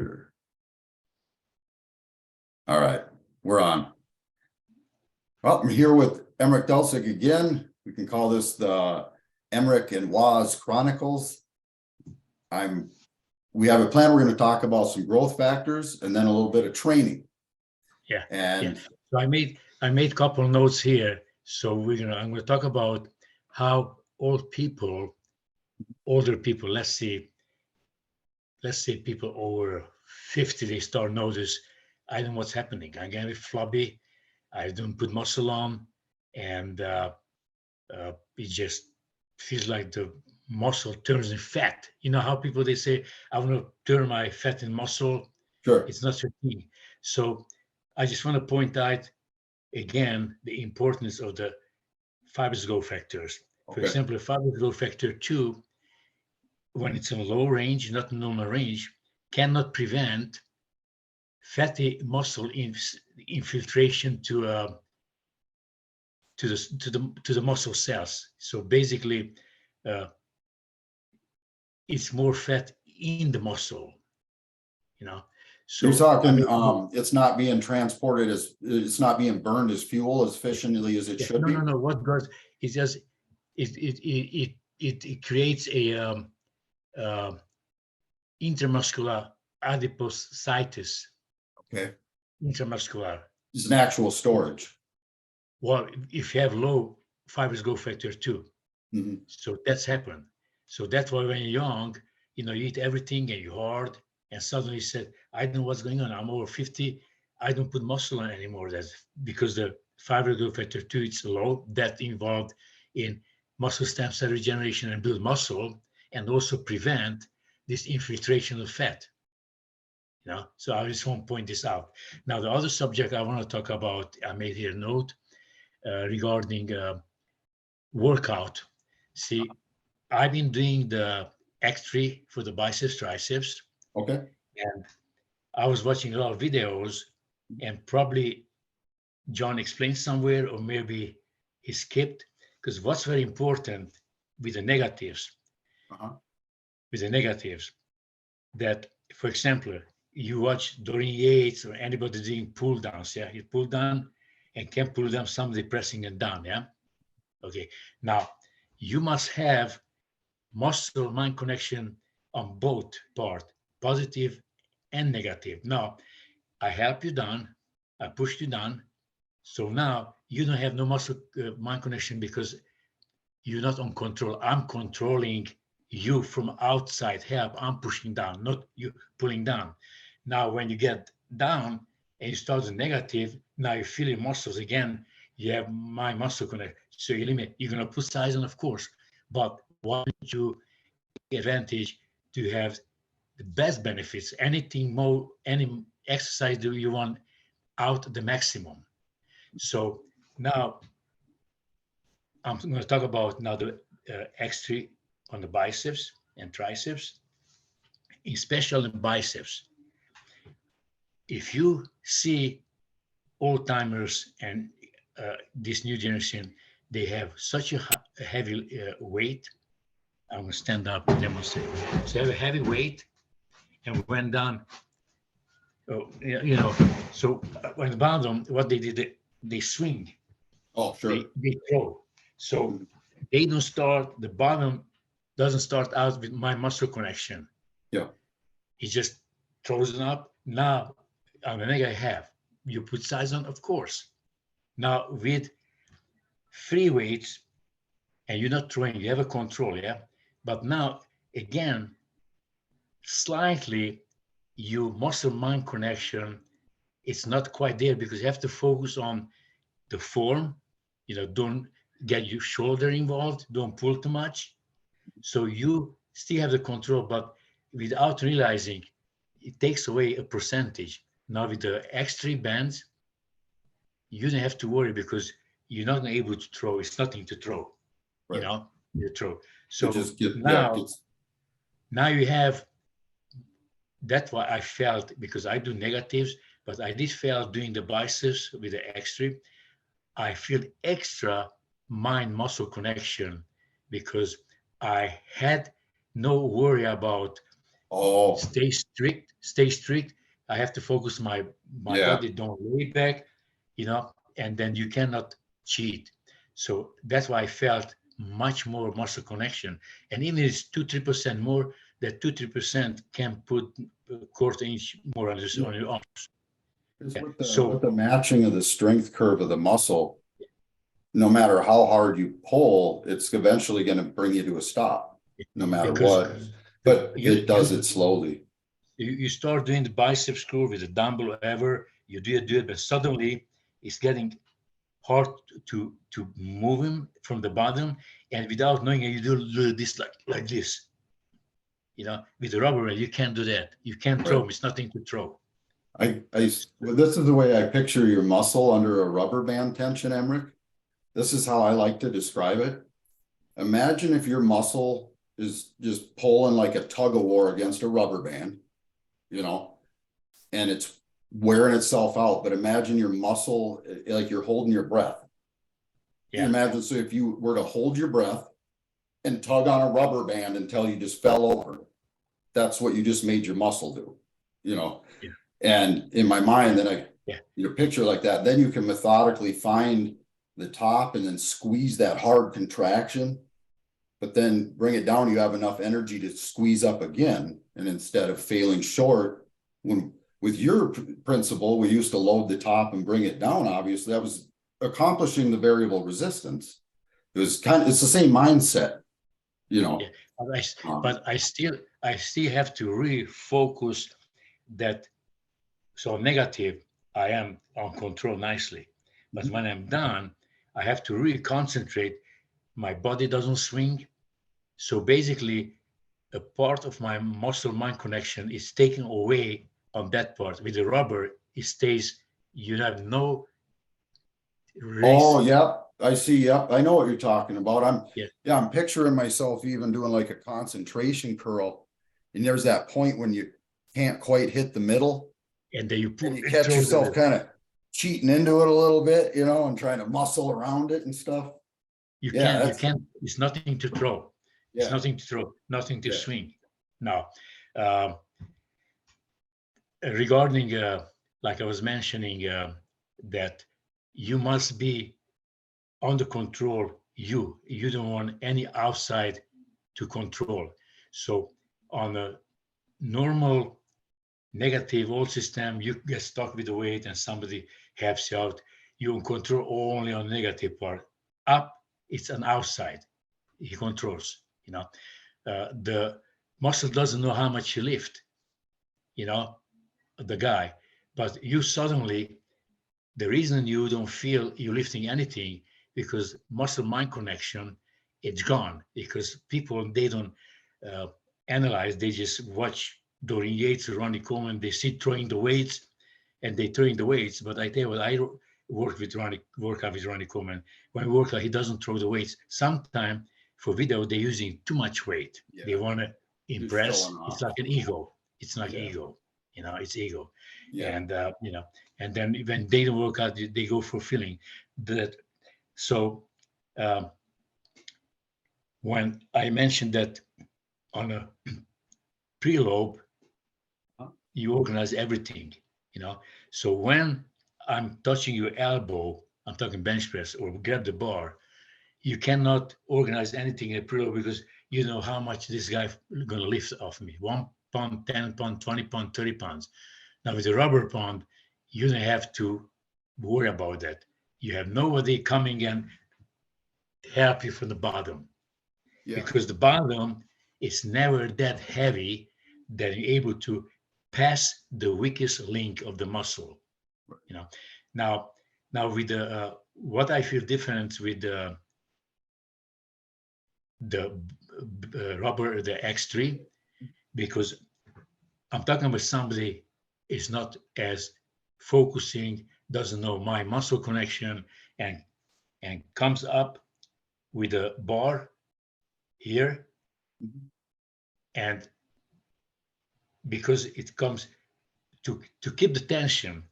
computer. All right, we're on. Well, I'm here with Emeric Delzeg again. We can call this the Emeric and Waz Chronicles. We have a plan. We're going to talk about some growth factors and then a little bit of training. Yeah. And so I made a couple of notes here. So I'm gonna talk about how older people, let's say people over 50, they start notice, I don't know what's happening. I'm getting flabby. I don't put muscle on, and it just feels like the muscle turns in fat. You know how people, they say, I want to turn my fat in muscle. sure, It's not your thing. So I just want to point out again the importance of the fibrous growth factors. For okay, example, fibrous growth factor 2, when it's in low range, not normal range, cannot prevent fatty muscle infiltration to the muscle cells. So basically, it's more fat in the muscle, you know. So you're talking it's not being transported it's not being burned as fuel as efficiently as it should be. No. What does it just it creates a intramuscular adipocytes. Okay, Intramuscular. it's an actual storage. Well, if you have low fibrous growth factor 2, Mhm. so that's happened. So that's why when you're young, you eat everything and you're hard, and suddenly you said, I don't know what's going on. I'm over 50. I don't put muscle on anymore. That's because the fibrous growth factor 2 is low. That involved in muscle stem cell regeneration and build muscle, and also prevent this infiltration of fat. So I just want to point this out. Now, the other subject I want to talk about, I made here a note regarding workout. See, I've been doing the X3 for the biceps, triceps, Okay, and I was watching a lot of videos, and probably John explained somewhere, or maybe he skipped, because what's very important with the negatives, that, for example, you watch Dorian Yates or anybody doing pull downs, yeah, you pull down and can pull down, somebody pressing it down, yeah. Okay, now you must have muscle mind connection on both part, positive and negative. Now I help you down, I pushed you down, so now you don't have no muscle mind connection because you're not on control. I'm controlling you from outside help. I'm pushing down, not you pulling down. Now, when you get down and you start the negative, now you feel your muscles again. You have my muscle connect. So you limit. You're gonna put size on, of course, but why don't you take advantage to have the best benefits? Anything more, any exercise do you want out the maximum? So now I'm going to talk about now the X3 on the biceps and triceps, especially biceps. If you see old timers and this new generation, they have such a heavy weight. I'm going to stand up and demonstrate. So they have a heavy weight, and when done, so when the bottom, what they did, they swing. oh sure, They throw. So they don't start, the bottom doesn't start out with my muscle connection. yeah, He just throws it up. Now, on the neck I have, you put size on, of course. Now, with free weights, and you're not throwing, you have a control, yeah? But now, again, slightly, your muscle mind connection, it's not quite there because you have to focus on the form, don't get your shoulder involved, don't pull too much. So you still have the control, but without realizing, it takes away a percentage. Now with the X3 bands, you don't have to worry because you're not able to throw. It's nothing to throw, right. You throw. So just now you have, that's why I felt, because I do negatives, but I did feel doing the biceps with the X3, I feel extra mind muscle connection because I had no worry about Oh, Stay strict, stay strict. I have to focus my yeah. body, don't lay back, and then you cannot cheat. So that's why I felt much more muscle connection. And even if it's 2-3% more, that 2-3% can put a quarter inch more on Yeah. your arms. Because Yeah. with So the matching of the strength curve of the muscle, no matter how hard you pull, it's eventually going to bring you to a stop, no matter because what. But it does it slowly. you start doing the biceps curl with a dumbbell, whatever you do it, but suddenly it's getting hard to move him from the bottom, and without knowing it, you do this like this. With the rubber band, you can't do that. You can't throw Right. them. It's nothing to throw. Well, this is the way I picture your muscle under a rubber band tension, Emeric. This is how I like to describe it. Imagine if your muscle is just pulling like a tug of war against a rubber band, and it's wearing itself out. But imagine your muscle like you're holding your breath. You Yeah. imagine, so if you were to hold your breath and tug on a rubber band until you just fell over, that's what you just made your muscle do, Yeah. And in my mind, then Yeah. Picture like that, then you can methodically find the top and then squeeze that hard contraction, but then bring it down. You have enough energy to squeeze up again. And instead of failing short, with your principle, we used to load the top and bring it down. Obviously, that was accomplishing the variable resistance. It's the same mindset, Yeah. But I still have to really focus that. So negative, I am on control nicely. But when I'm done, I have to really concentrate. My body doesn't swing. So basically, a part of my muscle mind connection is taken away on that part. With the rubber, it stays, you have no Oh, race. yep. I see. Yep. I know what you're talking about. Yeah. I'm picturing myself even doing like a concentration curl. And there's that point when you can't quite hit the middle. And then you And pull you catch yourself kind of cheating into it a little bit, and trying to muscle around it and stuff. you Yeah, can't, it's nothing to throw. It's yeah, nothing to throw, nothing to yeah. swing. Now, regarding, like I was mentioning, that you must be under control. You don't want any outside to control. So on a normal negative old system, you get stuck with the weight and somebody helps you out. You can control only on negative part. Up, it's an outside. He controls. The muscle doesn't know how much you lift. The guy, but you suddenly, the reason you don't feel you lifting anything, because muscle mind connection, it's gone, because people, they don't analyze, they just watch Dorian Yates or Ronnie Coleman, they see throwing the weights and they throwing the weights. But I tell you what, I work out with Ronnie Coleman. When we work out, he doesn't throw the weights. Sometimes for video, they're using too much weight. Yeah. They want to impress. It's like an ego. It's like Yeah. ego. It's ego. Yeah. And and then when they don't work out, they go for feeling that. So when I mentioned that on a preload, you organize everything. So when I'm touching your elbow, I'm talking bench press or grab the bar, you cannot organize anything in a preload, because you know how much this guy going to lift off me. 1 pound, 10 pound, 20 pound, 30 pounds. Now with the rubber pound, you don't have to worry about that. You have nobody coming and help you from the bottom. Yeah. Because the bottom is never that heavy that you're able to pass the weakest link of the muscle. Now with the what I feel different with the rubber, the X3, because I'm talking about somebody is not as focusing, doesn't know my muscle connection, and comes up with a bar here, and because it comes to keep the tension,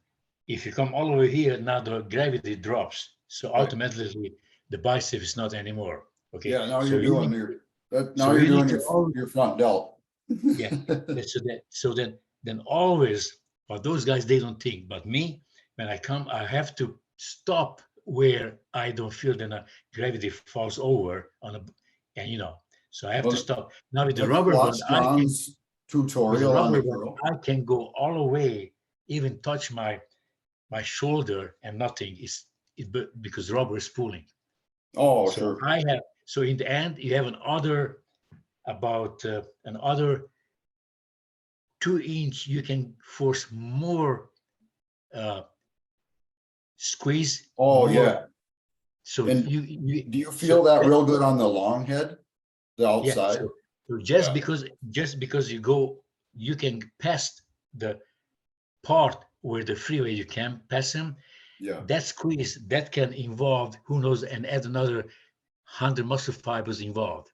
if you come all over here, now the gravity drops, so automatically the bicep is not anymore. Okay. Yeah. Now So you're you doing need, your front delt. Yeah. Then always, but those guys, they don't think. But me, when I come, I have to stop where I don't feel that gravity falls over on a, and so I have to Well, stop. Now with the let's rubber band, watch I can John's with the tutorial on rubber the band, curl. I can go all the way, even touch my shoulder and nothing is because rubber is pulling. Oh, So sure. so in the end, you have another 2 inch. You can force more uh, squeeze Oh, more. yeah. So And you do you so feel that that, real good on the long head, the yeah. outside? So Yeah, just because you can pass the part where the freeway you can pass them. yeah. That squeeze that can involve who knows and add another 100 muscle fibers involved.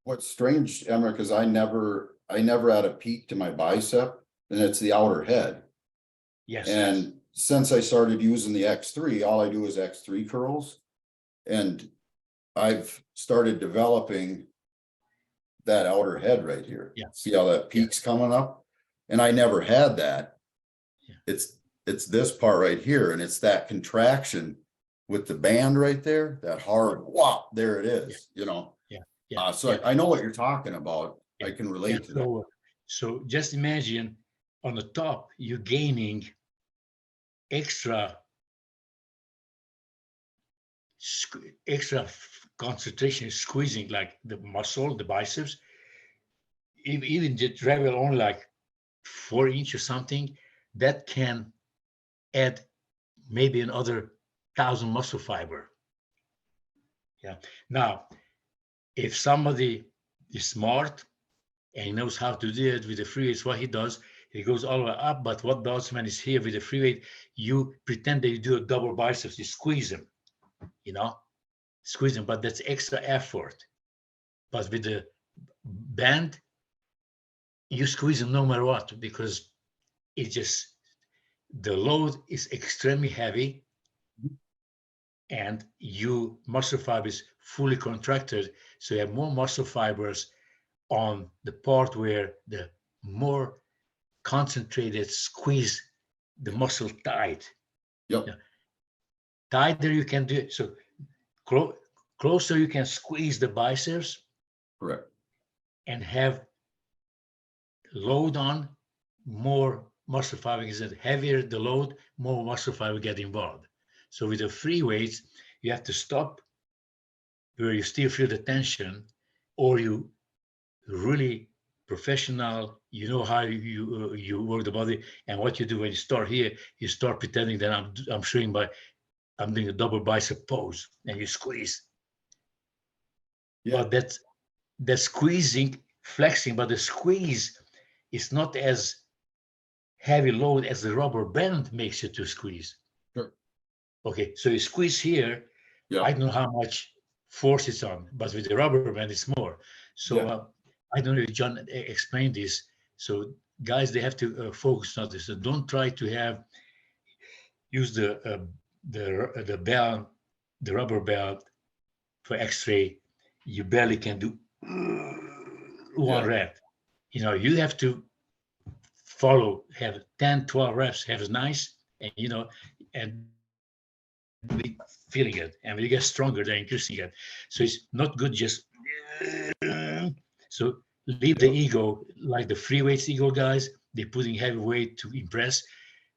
What's strange, Emeric, is I never had a peak to my bicep, and it's the outer head. Yes. And since I started using the X3, all I do is X3 curls. And I've started developing that outer head right here. Yeah. See how that Yeah. peak's coming up? And I never had that. Yeah. It's this part right here, and it's that contraction with the band right there, that hard whop, there it Yeah. is, Yeah. Yeah. So Yeah. I know what you're talking about. Yeah. I can Yeah. relate to that. So just imagine on the top you're gaining extra concentration, squeezing like the muscle, the biceps. Even the travel only like 4 inch or something, that can add maybe another 1,000 muscle fiber. Yeah. Now, if somebody is smart and he knows how to do it with the free weights, what he does, he goes all the way up. But what does when he's here with the free weight, you pretend that you do a double biceps, you squeeze them, squeeze them, but that's extra effort. But with the band, you squeeze them no matter what, because it's just the load is extremely heavy and you muscle fibers fully contracted. So you have more muscle fibers on the part where the more concentrated squeeze the muscle tight. Yep, Yeah. Tighter you can do it. So closer you can squeeze the biceps correct. and have load on, more muscle fiber is that heavier the load, more muscle fiber get involved. So with the free weights, you have to stop where you still feel the tension, or you really professional, you know how you work the body. And what you do when you start here, you start pretending that I'm showing I'm doing a double bicep pose, and you squeeze. Yeah, But that squeezing, flexing, but the squeeze is not as heavy load as the rubber band makes you to squeeze. sure. Okay, so you squeeze here. Yeah, I don't know how much force it's on, but with the rubber band, it's more. So yeah, I don't know if John explained this. So guys, they have to focus on this. So don't try to use the belt, the rubber belt for X-ray. You barely can do one yeah, rep. You have to have 10, 12 reps, have it nice, and and be feeling it. And when you get stronger, they're increasing it. So it's not good just so leave the yeah, ego, like the free weights ego guys, they're putting heavy weight to impress.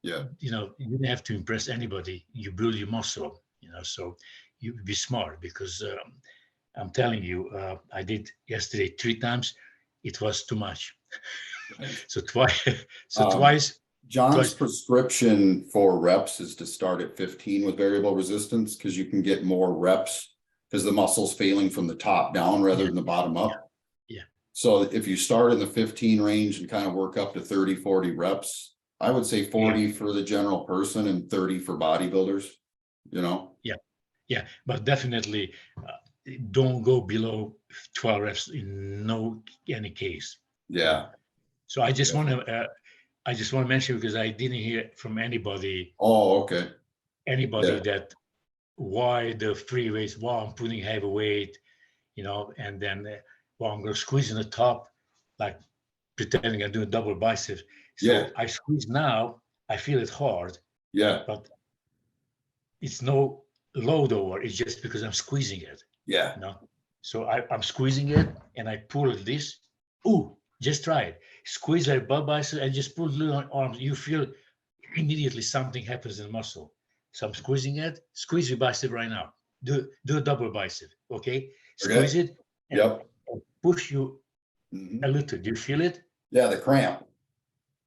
yeah. You don't have to impress anybody. You build your muscle, so you be smart, because I'm telling you, I did yesterday 3 times. It was too much. Right. So twice, so Um, twice, John's twice. prescription for reps is to start at 15 with variable resistance, because you can get more reps because the muscle's failing from the top down rather Yeah, than the bottom yeah, up. yeah. So if you start in the 15 range and kind of work up to 30, 40 reps, I would say 40 for the general person and 30 for bodybuilders, Yeah, yeah, but definitely don't go below 12 reps in no any case. Yeah. So I just want to mention, because I didn't hear from Oh, okay. anybody Yeah. that why the free weights, why I'm putting heavy weight, and then, well, I'm going to squeeze in the top. like pretending I'm doing double bicep. So Yeah. I squeeze now, I feel it hard, Yeah. but it's no load over. It's just because I'm squeezing it, Yeah. you know. So I'm squeezing it and I pull this. Ooh, just try it. Squeeze that butt bicep and just pull little on arms. You feel immediately something happens in the muscle. So I'm squeezing it. Squeeze your bicep right now. Do a double bicep. Okay. Okay. Squeeze it and Yep. push you Mhm. a little. Do you feel it? Yeah, the cramp.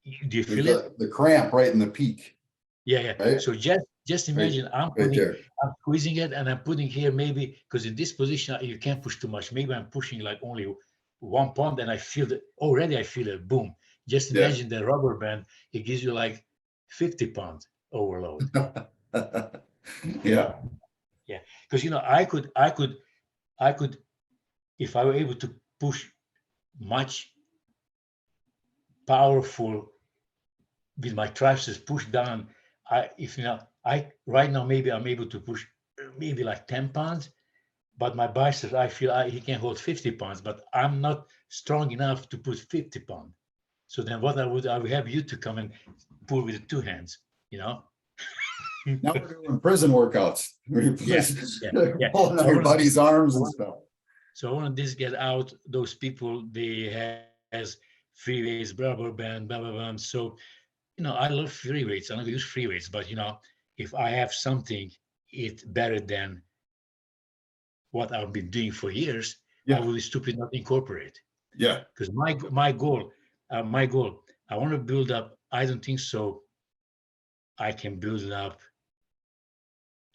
Do you There's feel it? the cramp right in the peak, Yeah, yeah. right? So just Right, imagine right there. I'm squeezing it and I'm putting here maybe because in this position you can't push too much. Maybe I'm pushing like only 1 pound and I feel that already I feel it. Boom. Just Yeah. imagine the rubber band, it gives you like 50 pound overload. Yeah. Yeah. Because I could if I were able to push much powerful with my triceps push down. I right now maybe I'm able to push maybe like 10 pounds, but my biceps I feel he can hold 50 pounds, but I'm not strong enough to put 50 pounds. So then what I would have you to come and pull with the two hands, you know? Now we're doing prison workouts. Yeah, yeah, yeah. Pulling So on I your want to buddy's arms and stuff. so I want to get out those people they has free weights, rubber band, blah blah blah. So I love free weights. I don't use free weights, but if I have something it better than what I've been doing for years, I Yeah. will be stupid not incorporate. Yeah. Because my goal, I want to build up. I don't think so. I can build it up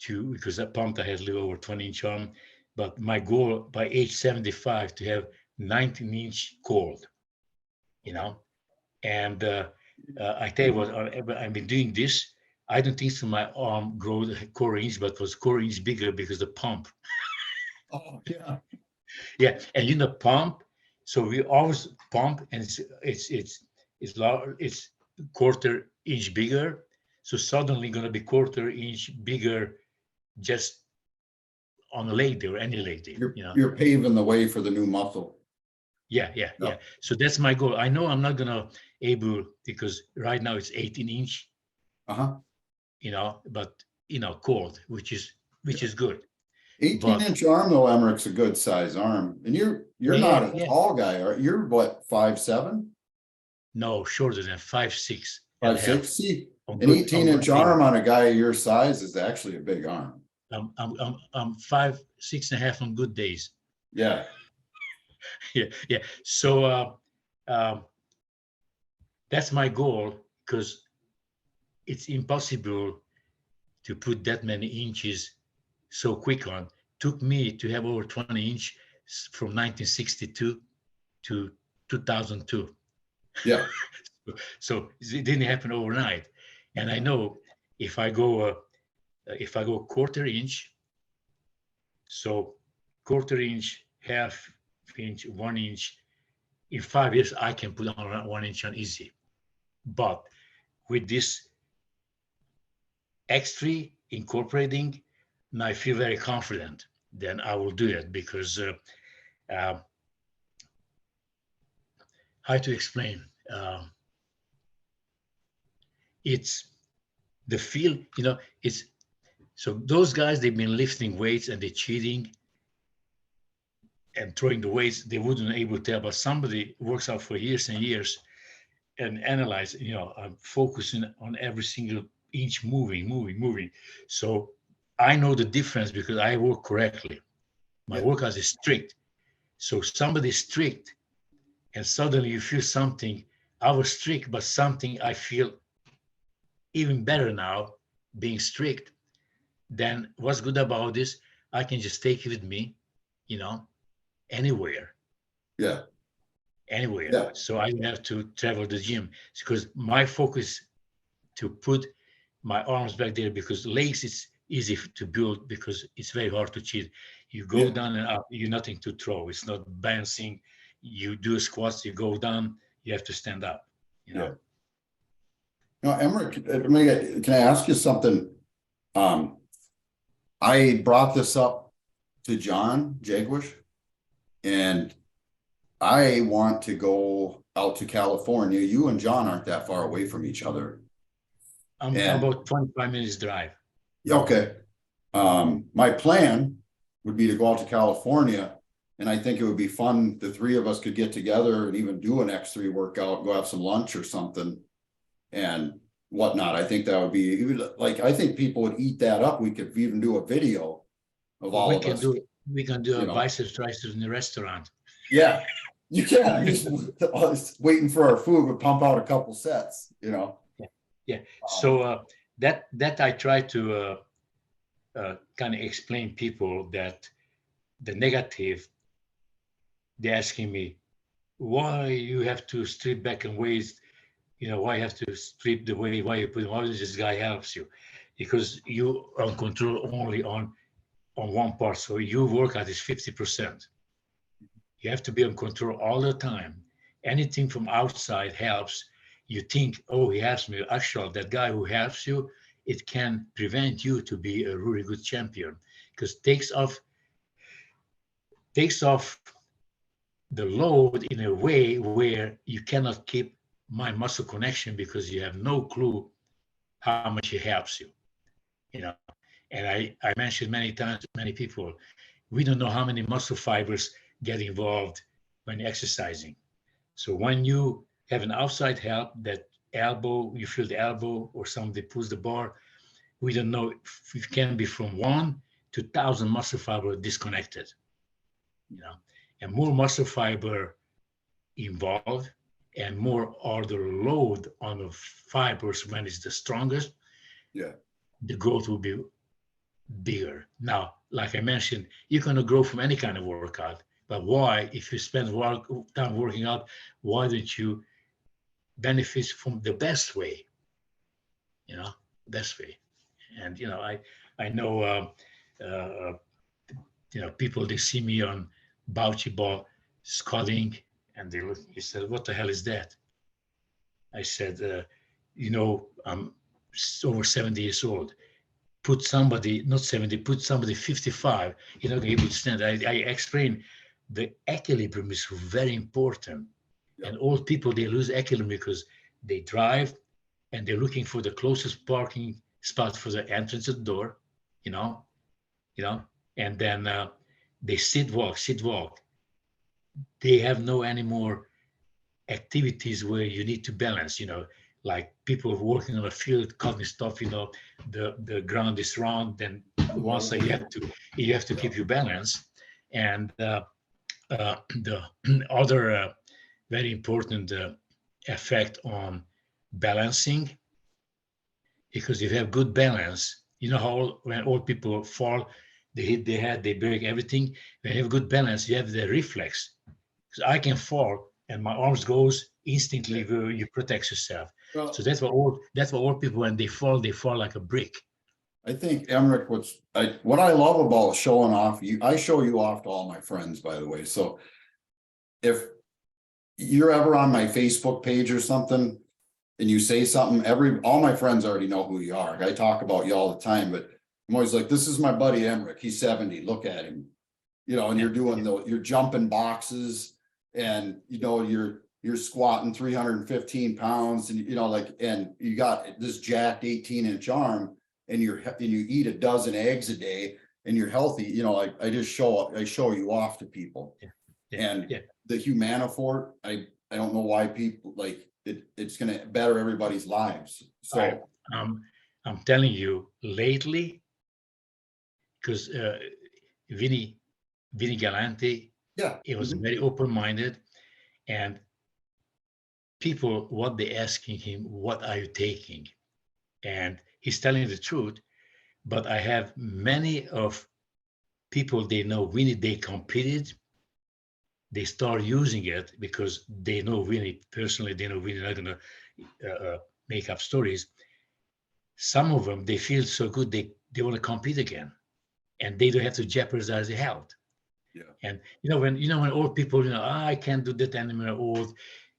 to because that pump I has a little over 20-inch arm, but my goal by age 75 to have 19-inch cold, you know. And I tell you what, I've been doing this. I don't think so my arm grows a core inch, but was core inch bigger because the pump. Oh, yeah. Yeah, and pump. So we always pump, and it's quarter inch bigger. So suddenly going to be quarter inch bigger just on a leg day or any leg day. You're paving the way for the new muscle. Yeah, yeah, Yeah. yeah. So that's my goal. I know I'm not gonna able because right now it's 18-inch. Uh-huh. But cold, which is good. 18-inch arm though, Emeric's a good size arm. And you're not Yeah, a yeah. tall guy, are you? You're what, 5'7"? No, shorter than 5'6" and a 5'6"? half. See, On an good, on 18-inch good days. arm on a guy your size is actually a big arm. I'm 5'6" and a half on good days. Yeah. Yeah, yeah. So that's my goal because it's impossible to put that many inches so quick on. Took me to have over 20-inch from 1962 to 2002. Yeah. So it didn't happen overnight. And I know if I go quarter inch, so quarter inch, half inch, 1 inch, in 5 years I can put on 1 inch on easy. But with this X3 incorporating, and I feel very confident, then I will do it because how to explain? It's the feel, it's so those guys, they've been lifting weights and they're cheating and throwing the weights, they wouldn't able to tell, but somebody works out for years and years and analyze, I'm focusing on every single inch moving. So I know the difference because I work correctly. My workout is strict. So somebody's strict and suddenly you feel something. I was strict, but something I feel even better now being strict. Then what's good about this? I can just take it with me, anywhere. Yeah. Anywhere. Yeah. So I don't have to travel the gym because my focus to put my arms back there because legs is easy to build because it's very hard to cheat. You go Yeah. down and up, you're nothing to throw. It's not bouncing. You do squats, you go down, you have to stand up, Yeah. Now, Emeric, can I ask you something? I brought this up to John Jagwish, and I want to go out to California. You and John aren't that far away from each other. I'm And about 25 minutes drive. okay, my plan would be to go out to California. And I think it would be fun. The three of us could get together and even do an X3 workout, go have some lunch or something and whatnot. I think that would be like, I think people would eat that up. We could even do a video of Well, all of us, we can do a you know. biceps triceps in the restaurant. Yeah, you can. Just waiting for our food, but pump out a couple sets, you know. Yeah. So that I try to kind of explain people that the negative, they're asking me why you have to strip back and waist, why you have to strip the weight, why this guy helps you, because you are in control only on one part. So your workout is 50%. You have to be in control all the time. Anything from outside helps. You think, oh, he helps me. Actually, that guy who helps you, it can prevent you to be a really good champion, because takes off the load in a way where you cannot keep mind muscle connection because you have no clue how much it helps you. You know, and I mentioned many times to many people, we don't know how many muscle fibers get involved when exercising. So when you have an outside help, that elbow, you feel the elbow or somebody pulls the bar, we don't know if it can be from 1 to 1,000 muscle fiber disconnected, and more muscle fiber involved and more are the load on the fibers when it's the strongest, Yeah. the growth will be bigger. Now, like I mentioned, you're going to grow from any kind of workout, but why, if you spend time working out, why don't you benefit from the best way, best way? And, I know, uh, people, they see me on Bouchy Ball squatting and he said, what the hell is that? I said, I'm over 70 years old. Put somebody, not 70, put somebody 55, you're not going to be able to stand. I explain the equilibrium is very important. Yep. And old people, they lose equilibrium because they drive and they're looking for the closest parking spot for the entrance of the door, you know, and then they sit, walk. They have no any more activities where you need to balance, like people working on a field, cutting stuff, the ground is round, then once you have to keep your balance. And the other very important effect on balancing, because if you have good balance, how when old people fall, they hit their head, they break everything. When you have good balance, you have the reflex. Because I can fall and my arms goes instantly where you protect yourself. Well, So that's what all people, when they fall like a brick. I think Emeric, what I love about showing off you, I show you off to all my friends, by the way. So if you're ever on my Facebook page or something and you say something, all my friends already know who you are. I talk about you all the time, but I'm always like, this is my buddy Emeric. He's 70. Look at him. And you're doing you're jumping boxes and you're squatting 315 pounds and and you got this jacked 18-inch arm and you eat a dozen eggs a day and you're healthy. I just show you off to people. And the Humanifort, I don't know why people like it's gonna better everybody's lives. So I'm telling you, lately, because Vinny Galante, yeah, he was very open-minded, and people, what they asking him, what are you taking? And he's telling the truth. But I have many of people, they know Winnie, they competed, they start using it because they know Winnie personally, they know Winnie not gonna make up stories. Some of them, they feel so good, they want to compete again, and they don't have to jeopardize their health. Yeah. And when old people, I can't do that anymore, old,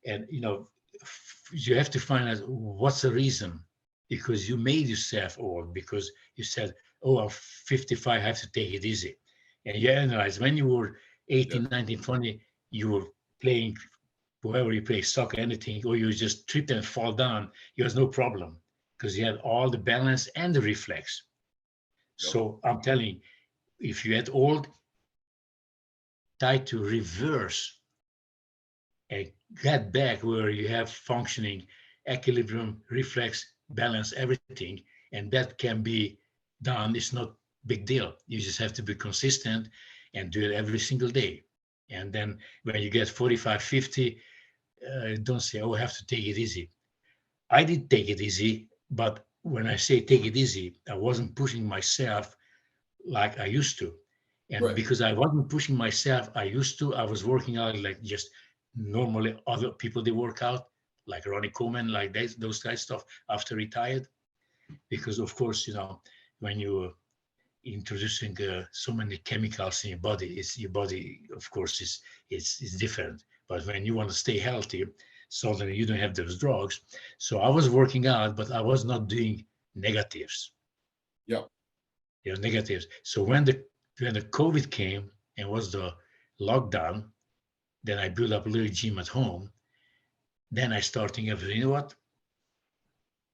and you have to find out what's the reason, because you made yourself old because you said, oh, I'm 55, I have to take it easy. And you analyze when you were 18, 19, 20, you were playing, whoever you play soccer, anything, or you just trip and fall down, you has no problem because you had all the balance and the reflex. Yep. So I'm telling you, if you had old, try to reverse and get back where you have functioning equilibrium, reflex, balance, everything, and that can be done. It's not big deal. You just have to be consistent and do it every single day. And then when you get 45, 50, don't say, oh, I have to take it easy. I did take it easy, but when I say take it easy, I wasn't pushing myself like I used to. And Right. because I wasn't pushing myself, I was working out like just normally other people they work out, like Ronnie Coleman, like those kind of stuff after retired. Because of course, when you're introducing so many chemicals in your body, your body, of course, is different. But when you want to stay healthy, suddenly you don't have those drugs. So I was working out, but I was not doing negatives. Yep. Negatives. So when the COVID came and was the lockdown, then I built up a little gym at home. Then I started thinking, you know what?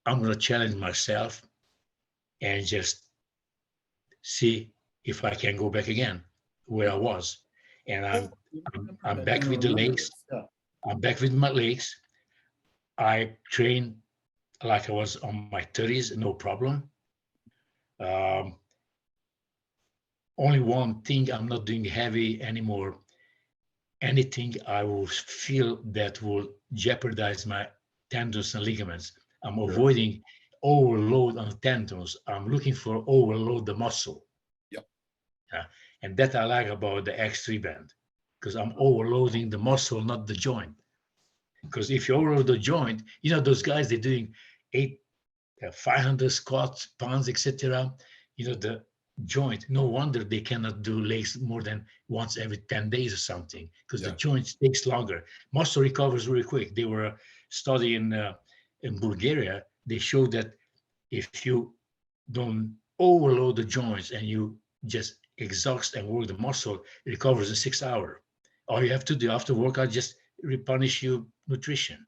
I'm going to challenge myself and just see if I can go back again where I was. And I'm I back with the remember legs. this. Yeah. I'm back with my legs. I train like I was on my 30s, no problem. Um, Only one thing, I'm not doing heavy anymore. Anything I will feel that will jeopardize my tendons and ligaments. I'm Sure. avoiding overload on tendons. I'm looking for overload the muscle. Yep. And that I like about the X3 band, because I'm overloading the muscle, not the joint. Because if you overload the joint, those guys, they're doing 500 squats, pounds, etc. The joint, no wonder they cannot do legs more than once every 10 days or something, because the Yeah. joint takes longer. Muscle recovers really quick. They were studying in Bulgaria. They showed that if you don't overload the joints and you just exhaust and work the muscle, it recovers in 6 hours. All you have to do after workout, just replenish your nutrition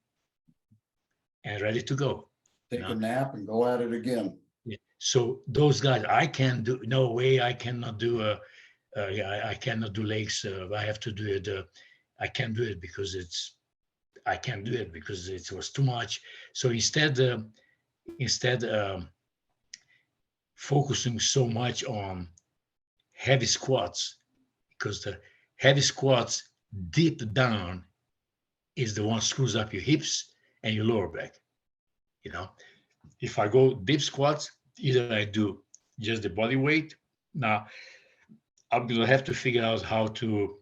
and ready to go. Take a nap and go at it again. Yeah. So those guys, I can do, no way, I cannot do I cannot do legs. I have to do it. I can't do it because I can't do it because it was too much. So instead focusing so much on heavy squats, because the heavy squats deep down is the one screws up your hips and your lower back. If I go deep squats, either I do just the body weight. Now I'm gonna have to figure out how to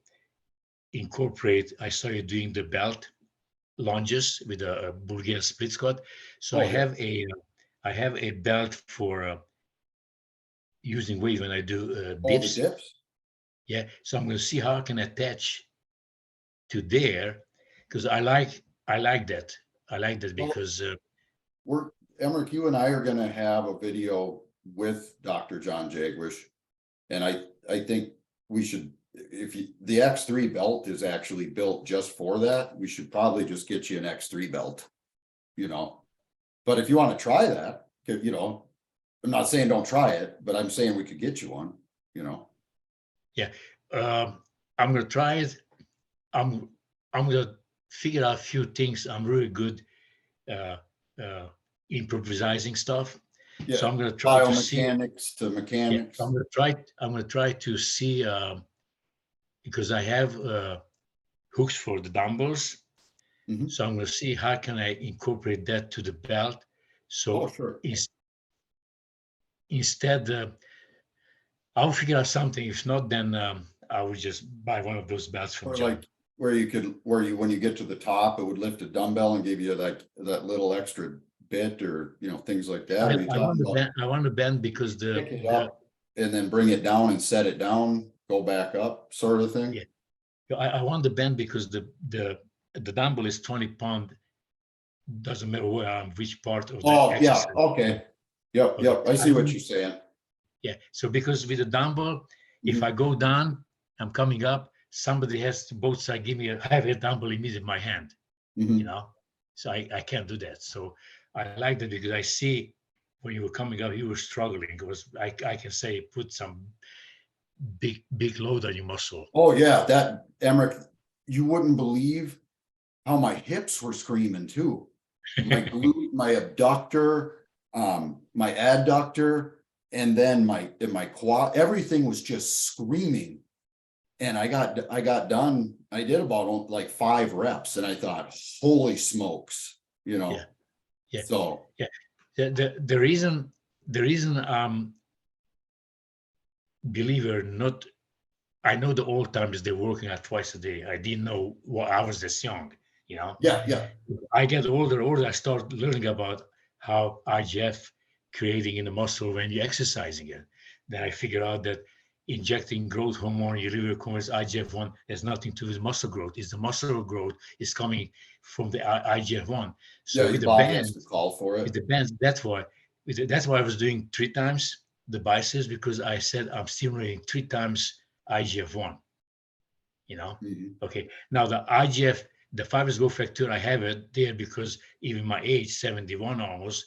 incorporate. I started doing the belt lunges with a Bulgarian split squat. So I have a belt for using weight when I do All the dips. dips. Yeah. So I'm gonna see how I can attach to there, because I like that. I like that because Emeric, you and I are gonna have a video with Dr. John Jagwish. And I think we should, the X3 belt is actually built just for that, we should probably just get you an X3 belt, But if you want to try that, I'm not saying don't try it, but I'm saying we could get you one, Yeah. I'm gonna try it. I'm gonna figure out a few things. I'm really good improvising stuff. Yeah. So I'm gonna try to see. Biomechanics to mechanics. Yeah, I'm gonna try to see because I have hooks for the dumbbells. Mhm. So I'm gonna see how can I incorporate that to the belt. So Sure. instead, I'll figure out something. If not, then I will just buy one of those belts from Or John. like when you get to the top, it would lift a dumbbell and give you that little extra bit or, things like that. I want to bend because Pick it up and then bring it down and set it down, go back up sort of thing. Yeah. I want the bend because the dumbbell is 20 pound. Doesn't matter where I'm, which part of the exercise. Yeah, okay. Yep, I see what you're saying. Yeah, so because with the dumbbell, if I go down, I'm coming up, somebody has to both sides give me a heavy dumbbell immediately in my hand, Mhm. So I can't do that. So I like that because I see when you were coming up, you were struggling. Because I can say put some big load on your muscle. Oh yeah, that Emeric, you wouldn't believe how my hips were screaming too. My glute, my abductor, my adductor, and then my quad, everything was just screaming. And I got done. I did about like 5 reps, and I thought, holy smokes, Yeah, yeah, So yeah. The reason believe it or not, I know the old timers they're working out twice a day. I didn't know what I was this young, yeah. I get older, I start learning about how IGF creating in the muscle when you're exercising it. Then I figure out that injecting growth hormone, your liver converts IGF-1 has nothing to do with muscle growth. It's the muscle growth is coming from the IGF-1. So Yeah, with your the body has to bands, call for it. that's why I was doing 3 times the biceps, because I said I'm stimulating 3 times IGF-1. Mhm. Okay, now the IGF, the fibrous growth factor, I have it there because even my age, 71 almost,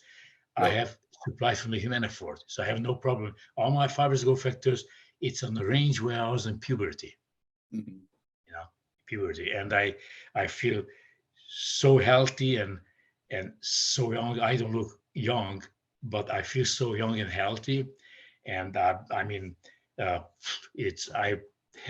I Yep. have supply from the Humanifor, so I have no problem. All my fibrous growth factors, it's on the range where I was in puberty, Mhm. puberty, and I feel so healthy and so young. I don't look young, but I feel so young and healthy, and I mean, uh, it's I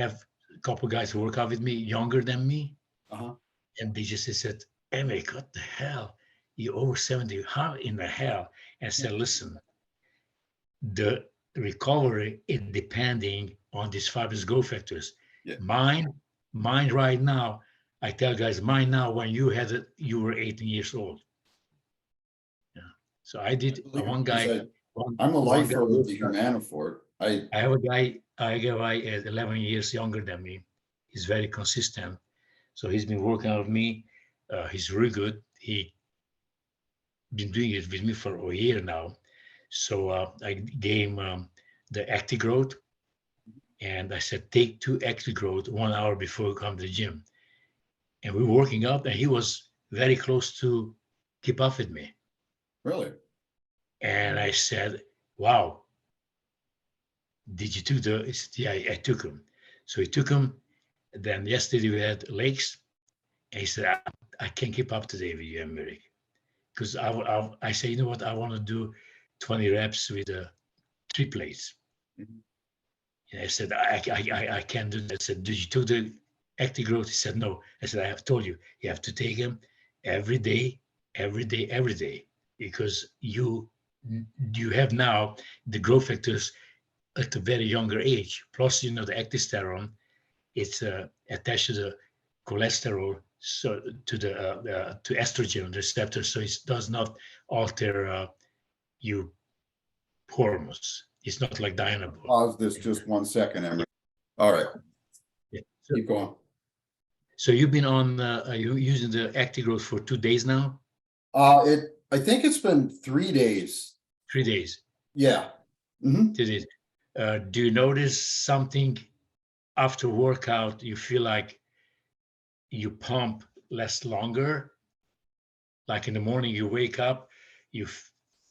have a couple guys who work out with me younger than me, Uh-huh. and they just said, Emeric, what the hell? You're over 70. How in the hell? And I said, listen, the recovery is depending on these fibrous growth factors. Yeah. Mine, mine right now, I tell guys, mine now, when you had it, you were 18 years old. Yeah. So I I did believe it, one because guy, I'm a one guy, lifer with the Humanifor. I have a guy, I have a guy at 11 years younger than me. He's very consistent. So he's been working out with me. He's really good. He been doing it with me for a year now. So I gave him the Actigrowth, and I said, take 2 Actigrowth 1 hour before you come to the gym. And we were working out, and he was very close to keep up with me. Really? And I said, wow, did you do the? He said, yeah, I took him. So he took him. Then yesterday we had legs, and he said, I can't keep up today with you, Emeric. Because I say, you know what, I want to do 20 reps with 3 plates. Mhm. And I said, I can't do that. I said, did you take the Actigrowth? He said, no. I said, I have told you, you have to take them every day, every day, every day, because you have now the growth factors at a very younger age. Plus, the actisterone, it's attached to the cholesterol, so to estrogen receptor, so it does not alter your hormones. It's not like Dianabol. Pause this just 1 second, Emeric. All right, Yeah. keep going. So you've been on, are you using the Actigrowth for 2 days now? I think it's been 3 days. 3 days. Yeah. Mhm. 2 days. Do you notice something after workout? You feel like you pump less longer? Like in the morning, you wake up, you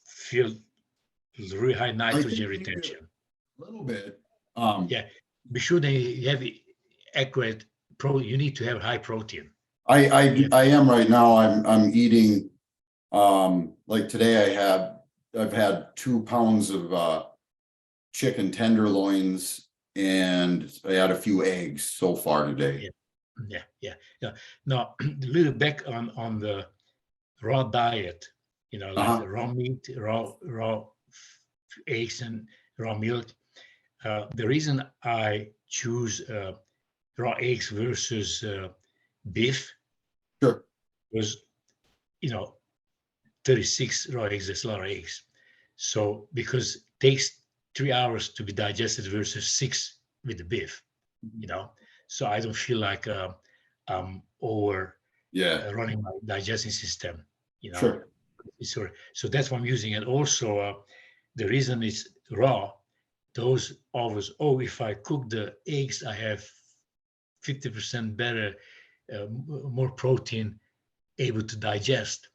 feel really high I think nitrogen maybe a retention. little bit. Yeah. Be sure that you have accurate you need to have high protein. Yeah. I am right now. I'm eating, like today I've had 2 pounds of chicken tenderloins, and I had a few eggs so far today. Yeah. Now, a little back on the raw diet, like Uh-huh. the raw meat, raw eggs and raw milk. The reason I choose raw eggs versus beef Sure. was, you know, 36 raw eggs, that's a lot of eggs. So because it takes 3 hours to be digested versus 6 with the beef, so I don't feel like I'm over Yeah, running my digesting system, you know. sure. So that's why I'm using it. Also, the reason it's raw, those always, if I cook the eggs, I have 50% better, more protein able to digest.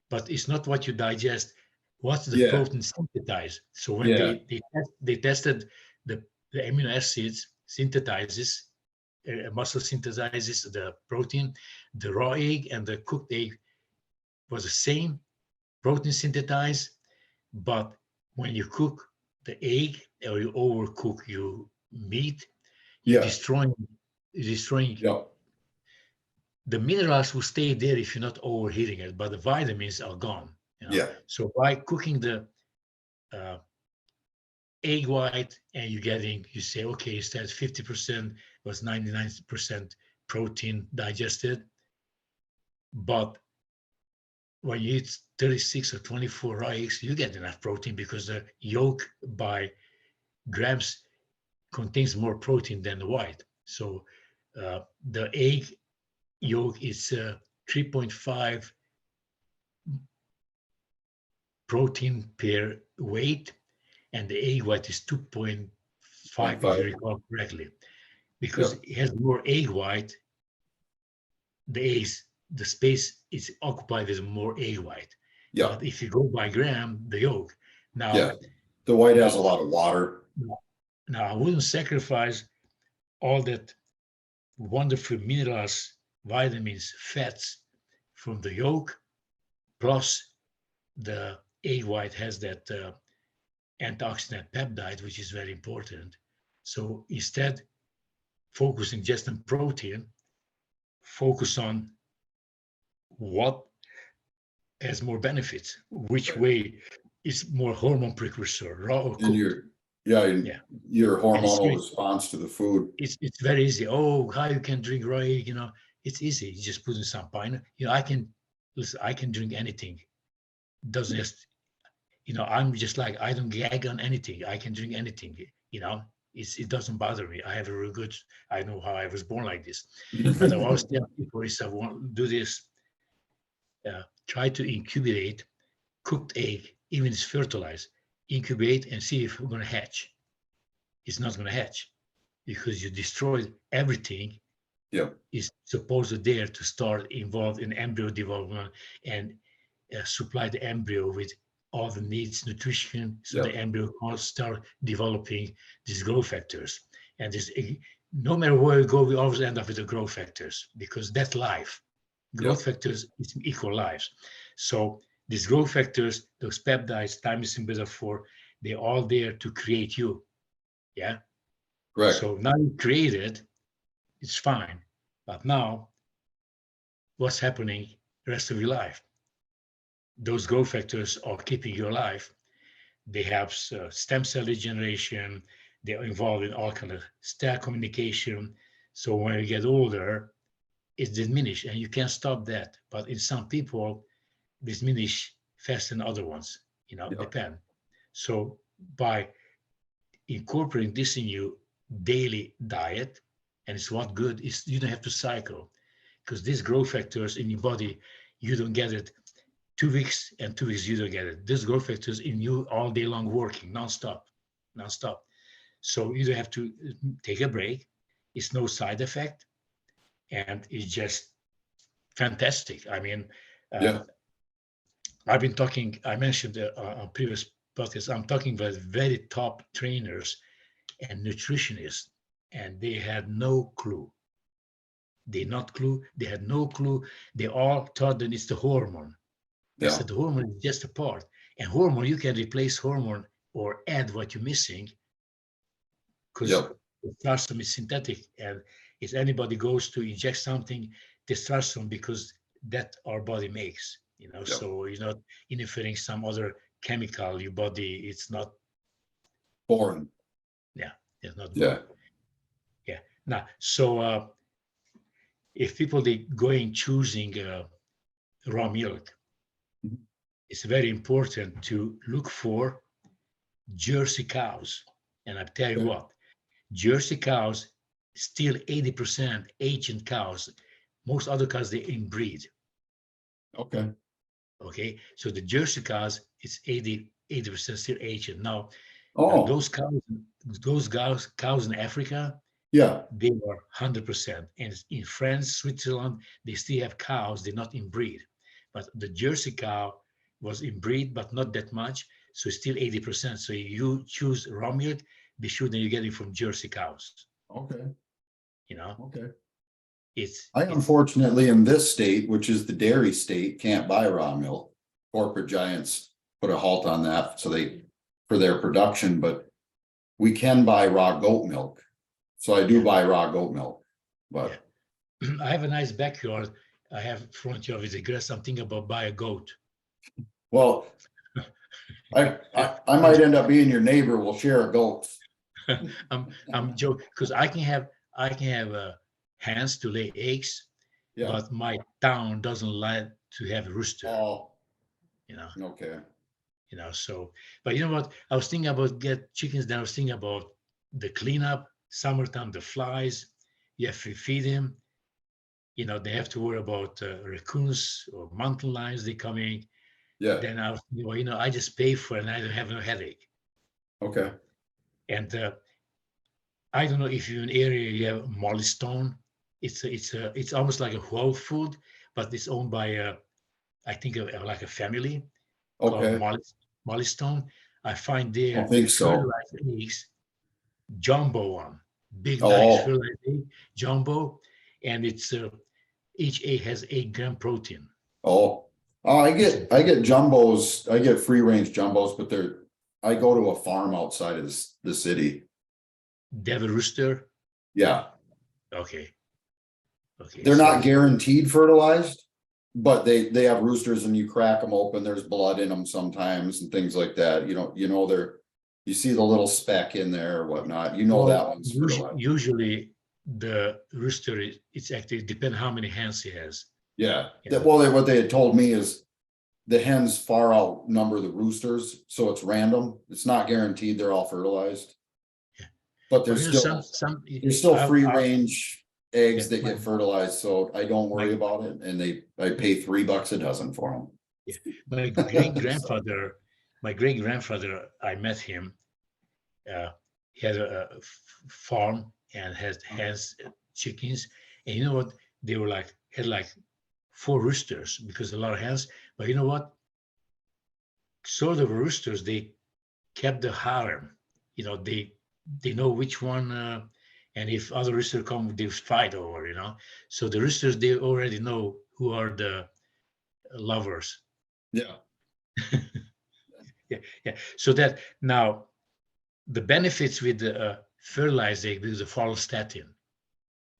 But it's not what you digest, what's the Yeah, protein synthesized. So when yeah, they tested the amino acids synthesizes, muscle synthesizes the protein, the raw egg and the cooked egg was the same protein synthesized, but when you cook the egg or you overcook your meat, you're yeah, destroying yeah, the minerals will stay there if you're not overheating it, but the vitamins are gone. yeah, So by cooking the uh, egg white and you say, okay, instead 50% was 99% protein digested, but when you eat 36 or 24 raw eggs, you get enough protein because the yolk by grams contains more protein than the white. So the egg yolk is 3.5 protein per weight, and the egg white is 2.5, if 0.5. you recall correctly. Because Yep, it has more egg white, the space is occupied with more egg white. yep, But if you go by gram, the yolk. yeah. Now, The white has a now, lot of water. now I wouldn't sacrifice all that wonderful minerals, vitamins, fats from the yolk, plus the egg white has that antioxidant peptide, which is very important. So instead, focusing just on protein, focus on what has more benefits, which Right. way is more hormone precursor, raw or And cooked. and Yeah, your and it's hormonal very, response to the food. it's very easy. Oh, how you can drink raw egg? It's easy. You just put in some pine. I can listen. I can drink anything. Doesn't just I'm just like I don't gag on anything. I can drink anything. It doesn't bother me. I have a real good. I know how I was born like this. But I always tell people if I want to do this, try to incubate cooked egg, even if it's fertilized, incubate and see if it's going to hatch. It's not going to hatch because you destroyed everything Yep, is supposed there to start involved in embryo development and supply the embryo with all the needs, nutrition, so the yep, embryo can start developing these growth factors. And no matter where we go, we always end up with the growth factors because that's life. Growth yep, factors is equal lives. So these growth factors, those peptides, thymosin, beta 4, they're all there to create you. Yeah. correct. So now you create it, it's fine. But now what's happening the rest of your life? Those growth factors are keeping you alive. They have stem cell regeneration. They're involved in all kind of cell communication. So when you get older, it's diminished, and you can't stop that. But in some people, diminish faster than other ones. Yep, Depend. So by incorporating this in your daily diet, and it's what good is you don't have to cycle because these growth factors in your body, you don't get it 2 weeks and 2 weeks you don't get it. These growth factors in you all day long working nonstop. So you don't have to take a break. It's no side effect, and it's just fantastic. I mean, uh, yeah, I've been talking. I mentioned on previous podcasts. I'm talking about very top trainers and nutritionists, and they had no clue. They had no clue. They all thought that it's the hormone. I yeah, said the hormone is just a part. And hormone, you can replace hormone or add what you're missing because yep, testosterone is synthetic. And if anybody goes to inject something, testosterone because that our body makes. yep. So you're not interfering some other chemical. Your body, it's not. Foreign. Yeah, it's not good. Yeah, Yeah. Now, so if people they going choosing raw milk, mhm, it's very important to look for Jersey cows. And I tell you okay, what, Jersey cows still 80% ancient cows. Most other cows they inbreed. okay. Okay, so the Jersey cows it's 80% still ancient. Now Oh, those cows in Africa Yeah, they were 100%. And in France, Switzerland, they still have cows, they're not inbreed. But the Jersey cow was inbreed, but not that much. So it's still 80%. So you choose raw milk, be sure that you get it from Jersey cows. okay, You know, okay. it's I it's unfortunately in this state, which is the dairy state, can't buy raw milk. Corporate giants put a halt on that so they, for their production, but we can buy raw goat milk. So I do yeah, buy raw goat milk, yeah. but I have a nice backyard. I have front yard with the grass. I'm thinking about buy a goat. well, I might end up being your neighbor. We'll share a goat. I'm joking because I can have hens to lay eggs, Yeah. but my town doesn't like to have a rooster. Oh, You know, okay. So. But you know what? I was thinking about get chickens. Then I was thinking about the cleanup, summertime, the flies. You have to feed them. They have to worry about raccoons or mountain lions. They coming. Yeah. Then I was thinking, well, I just pay for it and I don't have no headache. Okay. And I don't know if you're in an area you have Molly Stone. It's almost like a Whole Food, but it's owned by I think like a family called Okay. Molly Stone. I find I don't their think so. fertilized eggs, jumbo one, big nice Oh, fertilized egg, jumbo, and it's each egg has 8 gram protein. oh. Oh, It's I get jumbos. I get free range jumbos, but I go to a farm outside of the city. Devil rooster. Yeah. Okay, okay. They're So not guaranteed fertilized, but they have roosters and you crack them open. There's blood in them sometimes and things like that. You see the little speck in there or whatnot. You know that well, one's fertilized. usually the rooster it's actually depend how many hens he has. Yeah. You know, What they had told me is the hens far outnumber the roosters, so it's random. It's not guaranteed they're all fertilized, yeah. but But there's still free I, range yeah, eggs that get fertilized, so I don't my worry about it. And I pay $3 a dozen for yeah, my great them. So, grandfather, I met him. He had a farm and has chickens, and you know what? They were like had like 4 roosters because a lot of hens. But you know what? Sort of roosters they kept the harem. They know which one, and if other roosters come, they fight over. So the roosters they already know who are the lovers. yeah. Yeah, yeah. So that now the benefits with the fertilized egg because of follistatin.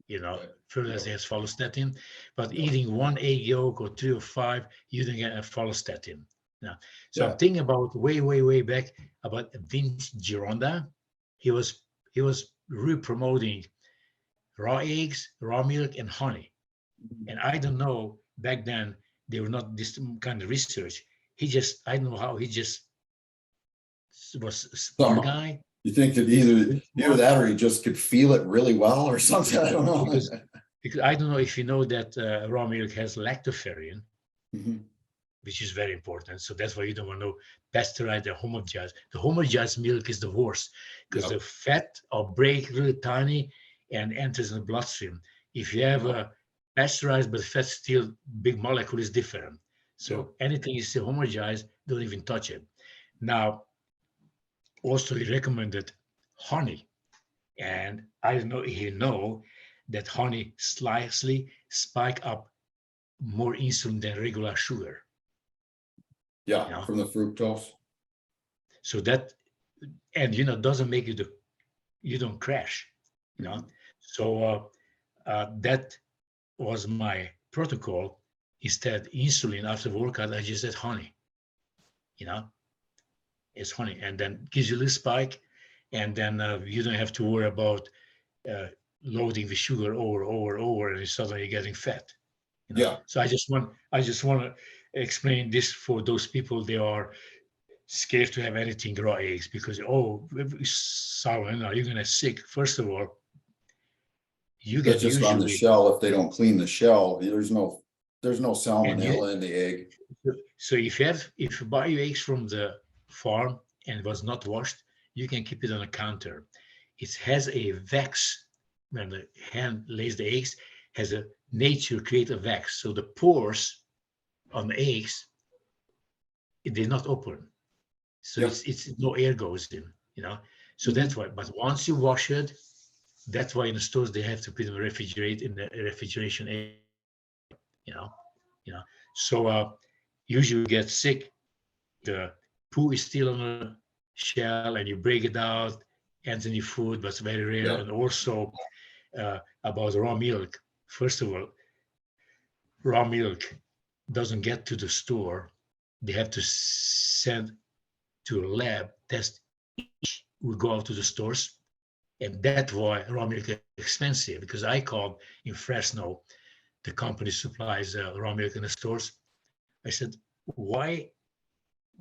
Right. Fertilized Yep. egg has follistatin, but Yep. eating one egg yolk or 3 or 5, you don't get a follistatin. Now, so I'm Yeah. thinking about way, way, way back about Vince Gironda. He was really promoting raw eggs, raw milk, and honey. And I don't know back then they were not this kind of research. I don't know how he just was a smart Some guy. you think that He's either smart that or you just could feel it really well or something. I don't know. because because I don't know if you know that raw milk has lactoferrin, Mhm. which is very important. So that's why you don't want to pasteurize the homogenized. The homogenized milk is the worst because the Yep. fat or break really tiny and enters in the bloodstream. If you have Yep. a pasteurized but fat still big molecule is different. Yep. So anything is still homogenized, don't even touch it. Now, also he recommended honey. And I don't know if you know that honey slightly spike up more insulin than regular sugar. Yeah. You know, From the fructose. so that and doesn't make you don't crash. You know, Mhm. so that was my protocol. Instead, insulin after workout, I just said honey. You know, it's honey, and then gives you a little spike, and then you don't have to worry about uh, loading the sugar over, and suddenly you're getting fat. Yeah. So I just want to explain this for those people they are scared to have anything raw eggs because salmon, are you gonna sick? First of all, you That's get just on the usually shell. If they don't clean the shell, there's no and you salmonella in the egg. so if you buy your eggs from the farm and it was not washed, you can keep it on a counter. It has a wax when the hen lays the eggs, has a nature create a wax. So the pores on the eggs, they're not open. So Yep. it's no air goes in, you know. So Mhm. that's why. But once you wash it, that's why in the stores they have to put them refrigerate in the refrigeration area, you know, you know. So usually you get sick. The poo is still on the shell, and you break it out, ends in your food, but it's very rare. Yeah. And also about raw milk. First of all, raw milk doesn't get to the store. They have to send to a lab test. We go out to the stores, and that's why raw milk is expensive. Because I called in Fresno, the company supplies raw milk in the stores. I said, why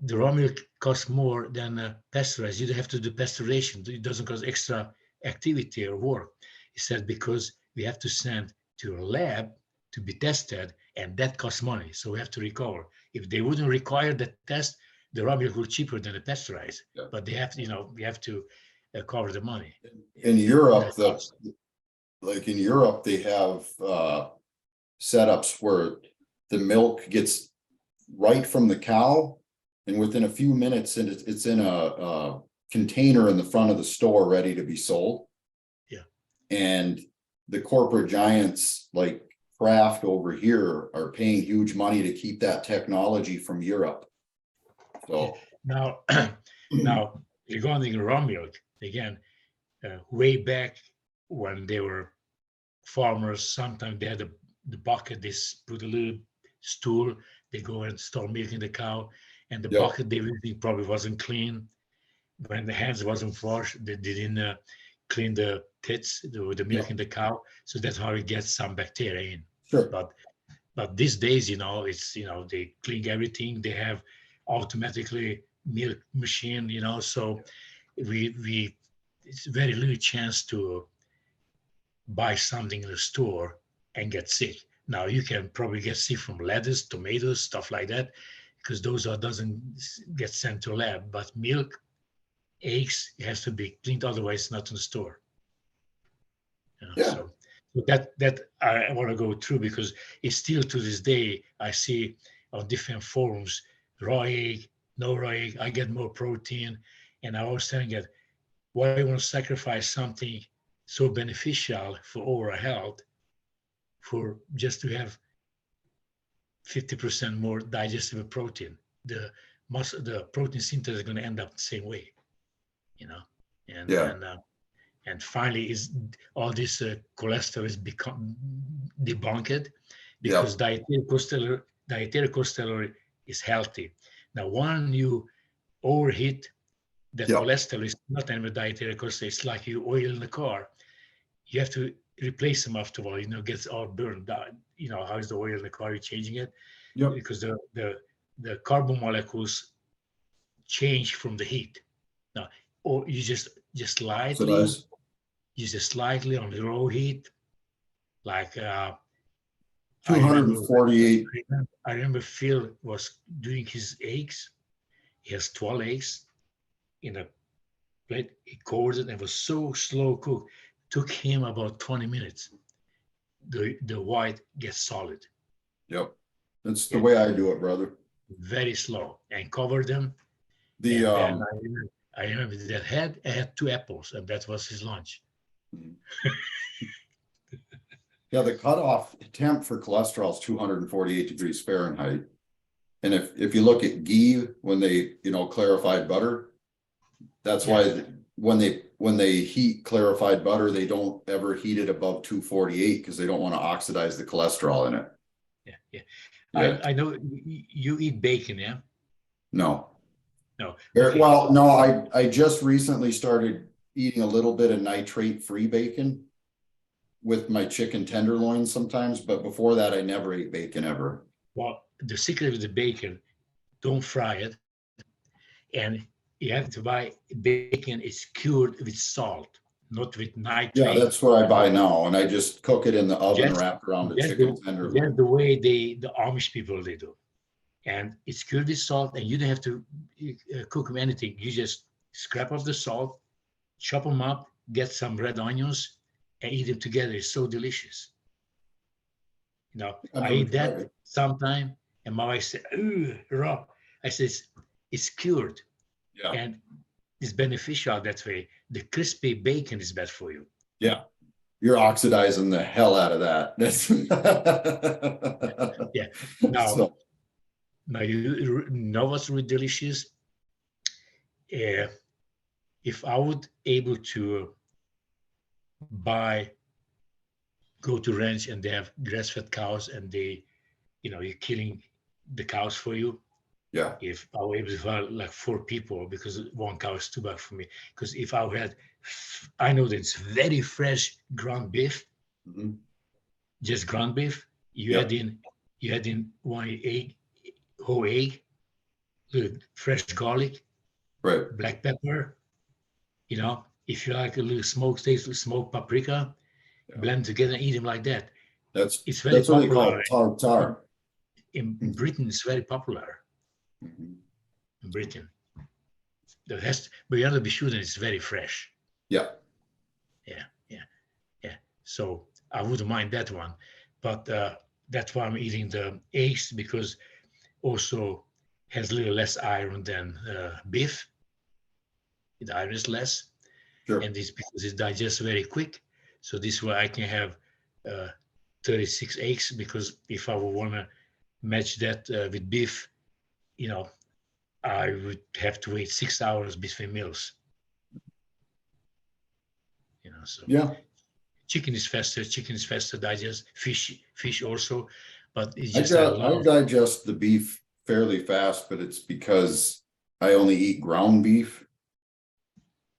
the raw milk costs more than pasteurized? You don't have to do pasteurization. It doesn't cost extra activity or work. He said, because we have to send to a lab to be tested, and that costs money. So we have to recover. If they wouldn't require the test, the raw milk would cheaper than the pasteurized. Yeah. But they have to, we have to cover the money. In Europe, That like in Europe, they have setups where the milk gets right from the cow, and within a few minutes, and it's in a container in the front of the store ready to be sold. Yeah. And the corporate giants like Kraft over here are paying huge money to keep that technology from Europe. So Now, now regarding raw milk, again, way back when they were farmers, sometimes they had the bucket, they put a little stool, they go and store milk in the cow, and the yeah, bucket they were using probably wasn't clean. When the hands wasn't washed, they didn't clean the tits, the yeah, milk in the cow. So that's how it gets some bacteria in. sure. But these days, it's they clean everything. They have automatically milk machine, so we it's very little chance to buy something in the store and get sick. Now you can probably get sick from lettuce, tomatoes, stuff like that, because those doesn't get sent to lab. But milk, eggs, it has to be cleaned, otherwise not in the store. Yeah, So that I want to go through, because it's still to this day I see on different forums, raw egg, no raw egg, I get more protein, and I was telling it, why you want to sacrifice something so beneficial for our health for just to have 50% more digestible protein? The protein synthesis is going to end up the same way, you know, and yeah, and uh, and finally is all this cholesterol is become debunked, yeah, because dietary cholesterol is healthy. Now, when you overheat, that yeah. cholesterol is not anymore dietary cholesterol. It's like you oil in the car. You have to replace them after a while. Gets all burned out. How's the oil in the car? You're changing it Yep. because the carbon molecules change from the heat. Now, or you just slightly Subsidize. use it slightly on the raw heat. Like I remember, 248. I remember Phil was doing his eggs. He has 12 eggs in a plate. He covered it and was so slow cook. Took him about 20 minutes. The white gets solid. Yep. That's the Yeah, way I do it, brother. very slow, and cover them. The And then I remember that I had 2 apples, and that was his lunch. yeah, the cutoff temp for cholesterol is 248 degrees Fahrenheit. And if you look at ghee, when they, clarified butter, that's why when they heat clarified butter, they don't ever heat it above 248 because they don't want to oxidize the cholesterol in it. Yeah. Yeah. I know you eat bacon, yeah? No. No. Okay. Well, no, I just recently started eating a little bit of nitrate-free bacon with my chicken tenderloin sometimes, but before that, I never ate bacon ever. Well, the secret of the bacon, don't fry it, and you have to buy bacon is cured with salt, not with Yeah, nitrate. that's what I buy now, and I just cook it in the oven Just wrapped around a that's chicken the tenderloin. that's the way the Amish people they do, and it's cured with salt, and you don't have to cook with anything. You just scrape off the salt, chop them up, get some red onions, and eat them together. It's so delicious. You know, I've I never eat tried that it. sometime, and my wife said, "Ooh, raw." I said, it's cured Yeah, and it's beneficial that way. The crispy bacon is bad for you. yeah. You're oxidizing the hell out of that. That's Yeah. Now, so now you know what's really delicious? Uh, if I would able to buy, go to ranch and they have grass-fed cows and they, you're killing the cows for you. yeah. If I were able to buy like 4 people, because one cow is too bad for me. Because if I had, I know that it's very fresh ground beef, Mhm. just ground beef. You add Yep. in, you add in one egg, whole egg, little fresh garlic, Right. black pepper. If you like a little smoked taste, smoked paprika, Yeah. blend together and eat them like that. That's It's very that's what they popular call tartar. in Britain. It's very popular Mhm. in Britain. But you have to be sure that it's very fresh. Yeah. Yeah, yeah, yeah. So I wouldn't mind that one, but that's why I'm eating the eggs, because also has a little less iron than beef. The iron is less, Sure. and this because it digests very quick. So this way I can have uh, 36 eggs, because if I would want to match that with beef, you know, I would have to wait 6 hours between meals. So Yeah. chicken is faster. Chicken is faster digest. Fish also, but it's I just I I love. digest the beef fairly fast, but it's because I only eat ground beef,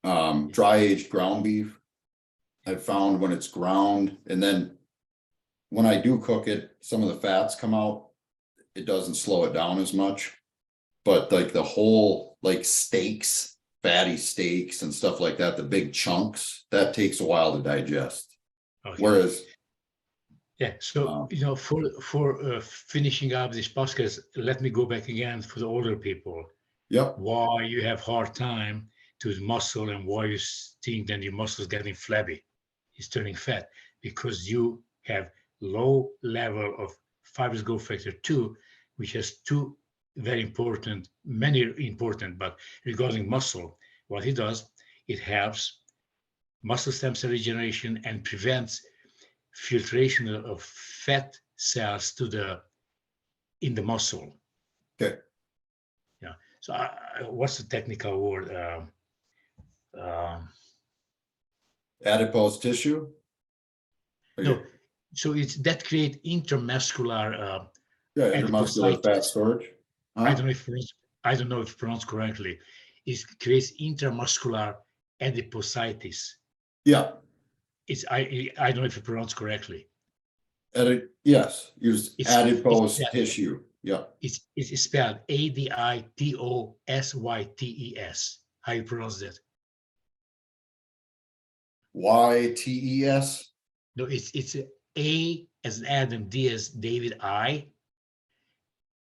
dry aged ground beef. I've found when it's ground, and then when I do cook it, some of the fats come out. It doesn't slow it down as much. But like the whole like steaks, fatty steaks and stuff like that, the big chunks, that takes a while to digest. Okay. Whereas, Yeah. So um, for finishing up this podcast, let me go back again for the older people. yep, Why you have hard time to muscle, and why you think that your muscles getting flabby, is turning fat, because you have low level of fibrous growth factor 2, which has two very important, many important, but regarding muscle, what it does, it helps muscle stem cell regeneration and prevents filtration of fat cells in the muscle. okay, Yeah. So what's the technical word? Um, adipose tissue. Okay. no, so it's that create intermuscular Yeah, intramuscular fat adipositis. storage. I Huh? don't know if I don't know if pronounced correctly. It creates intramuscular adipositis. Yeah, I don't know if you pronounce correctly. yes, use It's adipose spelled, tissue. Yeah, it's spelled ADIPOSYTES. How you pronounce that? YTES. No, it's A as in Adam, D as David, I,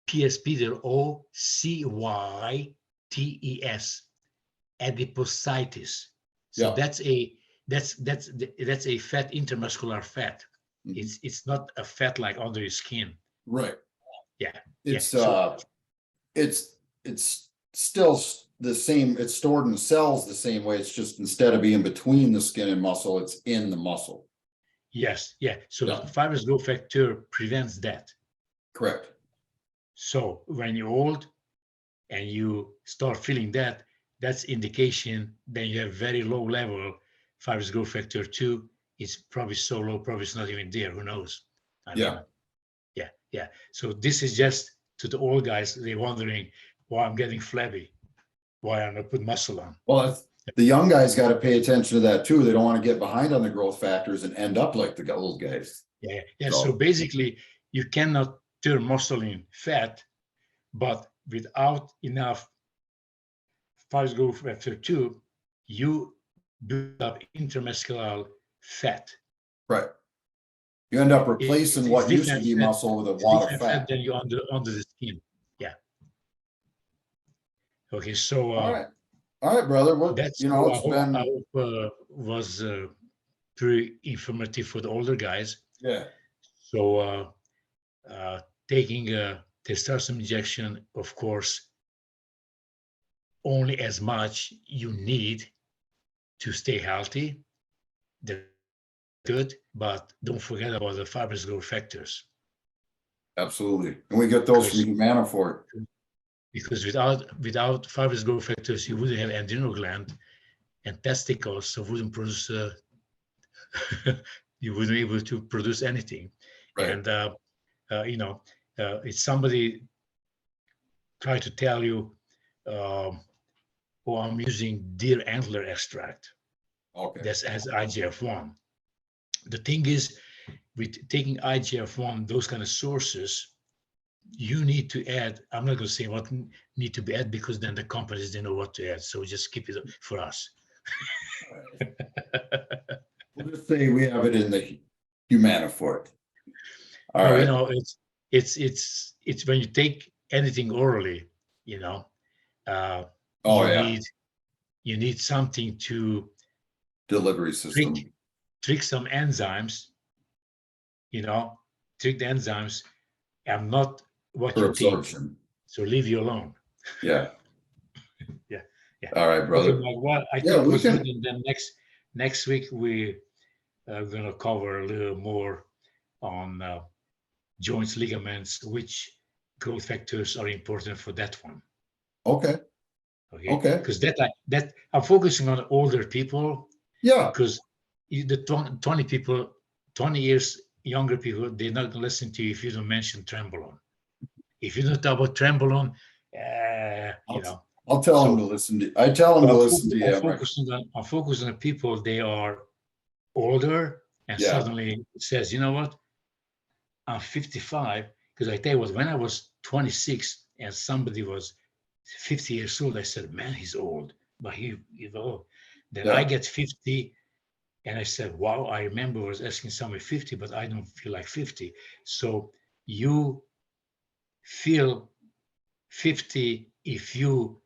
P as Peter, OCYTES, adipositis. So Yeah. that's a fat, intermuscular fat. Mhm. It's not a fat like under your skin. Right. Yeah, yeah. It's So it's still the same. It's stored in cells the same way. It's just instead of being between the skin and muscle, it's in the muscle. yes, yeah. So Yeah, fibrous growth factor prevents that. correct. So when you're old and you start feeling that, that's indication then you have very low level fibrous growth factor 2. It's probably so low, probably it's not even there. Who knows? I Yeah. mean, yeah, yeah. So this is just to the old guys. They're wondering why I'm getting flabby, why I'm not put muscle on. Well, the young guys got to pay attention to that too. They don't want to get behind on the growth factors and end up like the old guys. Yeah, yeah. So So, basically, you cannot turn muscle in fat, but without enough fibrous growth factor 2, you build up intermuscular fat. right. You end up It's, replacing it's what used to different be fat. muscle with a It's lot of different fat fat. than you under the skin. Yeah. Okay. So All right. All right, brother. Well, that's you know, so. I it's hope been was pretty informative for the older guys. Yeah. So taking a testosterone injection, of course, only as much you need to stay healthy. That's good, but don't forget about the fibrous growth factors. Absolutely. And we get those from Humana for it. Because without fibrous growth factors, you wouldn't have adrenal gland and testicles, so wouldn't produce you wouldn't be able to produce anything. Right. And it's somebody try to tell you, oh, I'm using deer antler extract. Okay. That's as IGF-1. The thing is, with taking IGF-1, those kind of sources, you need to add, I'm not going to say what need to be added because then the companies don't know what to add. So just keep it for us. We'll just say we have it in the Humana for it. All No, right. it's when you take anything orally, Oh, you need something to delivery system. trick some enzymes, trick the enzymes and not what For you absorption. think. So leave you alone. Yeah. Yeah. All right, brother. Okay, Mike, well, I think we can. And then next week we are going to cover a little more on joints, ligaments, which growth factors are important for that one. Okay. Okay. Because that I'm focusing on older people. Yeah. Because the 20 years younger people, they're not going to listen to you if you don't mention Trembolone. If you don't talk about Trembolone, I'll tell them to listen to. I tell them to listen to you. I'm focusing on people. They are older, and suddenly it says, you know what? I'm 55. Because I tell you what, when I was 26 and somebody was 50 years old, I said, man, he's old. But he's old. Then I get 50. And I said, wow, I remember I was asking somebody 50, but I don't feel like 50. So you feel 50 if you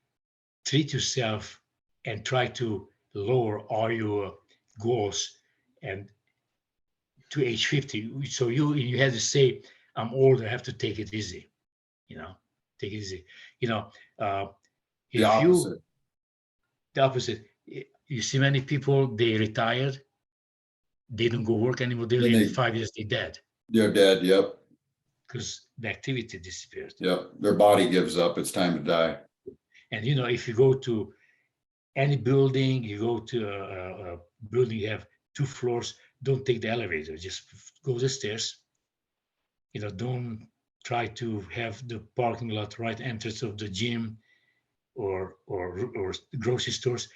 treat yourself and try to lower all your goals and to age 50. So you had to say, I'm old, I have to take it easy, take it easy. The opposite. The opposite. You see many people, they retired, they don't go work anymore. In 5 years, they're dead. They're dead. Yep. Because the activity disappeared. Yep. Their body gives up. It's time to die. And if you go to any building, you go to a building, you have 2 floors, don't take the elevator, just go the stairs. Don't try to have the parking lot right entrance of the gym or grocery stores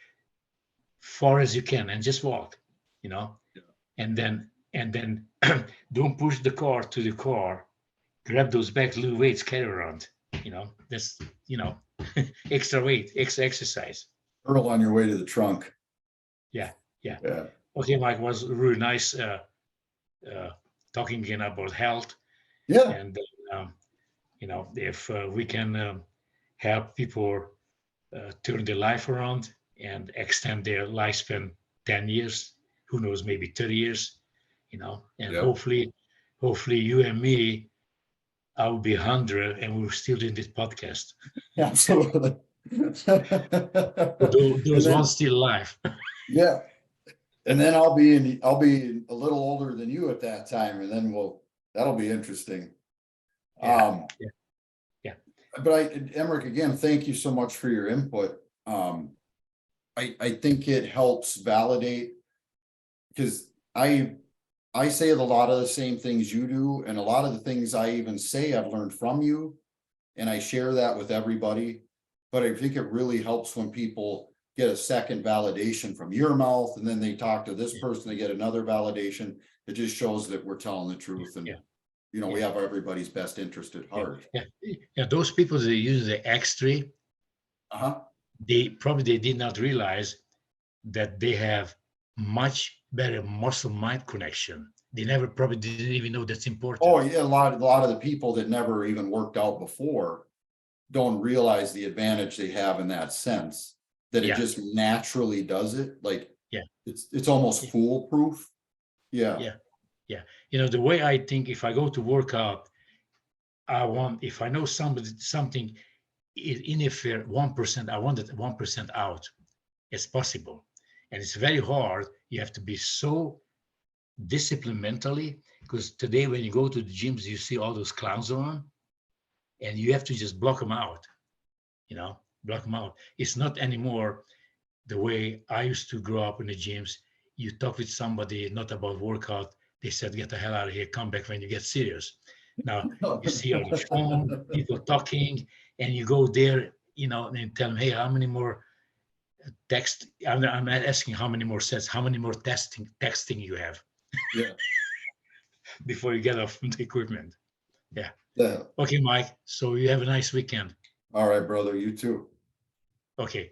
far as you can and just walk, and then don't push the car to the car, grab those back little weights, carry around, that's, extra weight, extra exercise. Hurl on your way to the trunk. Yeah. Okay, Mike, was really nice talking again about health. Yeah. And if we can help people turn their life around and extend their lifespan 10 years, who knows, maybe 30 years, and hopefully you and me, I will be 100 and we're still doing this podcast. Absolutely. Those ones still alive. Yeah. And then I'll be a little older than you at that time, and then that'll be interesting. Yeah. But Emeric, again, thank you so much for your input. I think it helps validate, because I say a lot of the same things you do, and a lot of the things I even say I've learned from you, and I share that with everybody. But I think it really helps when people get a second validation from your mouth, and then they talk to this person, they get another validation. It just shows that we're telling the truth, and we have everybody's best interest at heart. Yeah. Those people that use the X3, they did not realize that they have much better muscle-mind connection. They probably didn't even know that's important. Oh yeah, a lot of the people that never even worked out before don't realize the advantage they have in that sense, that it just naturally does it. Like it's almost foolproof. Yeah, Yeah. You know, the way I think, if I go to work out, if I know something interfere 1%, I want it 1% out as possible. And it's very hard. You have to be so disciplined mentally, because today when you go to the gyms, you see all those clowns around, and you have to just block them out, block them out. It's not anymore the way I used to grow up in the gyms. You talk with somebody, not about workout. They said, get the hell out of here, come back when you get serious. Now you see on the phone, people talking, and you go there, and tell them, hey, how many more text? I'm not asking how many more sets, how many more texting you have yeah, before you get off the equipment. Yeah. yeah. Okay, Mike. So you have a nice weekend. All right, brother, you too. Okay.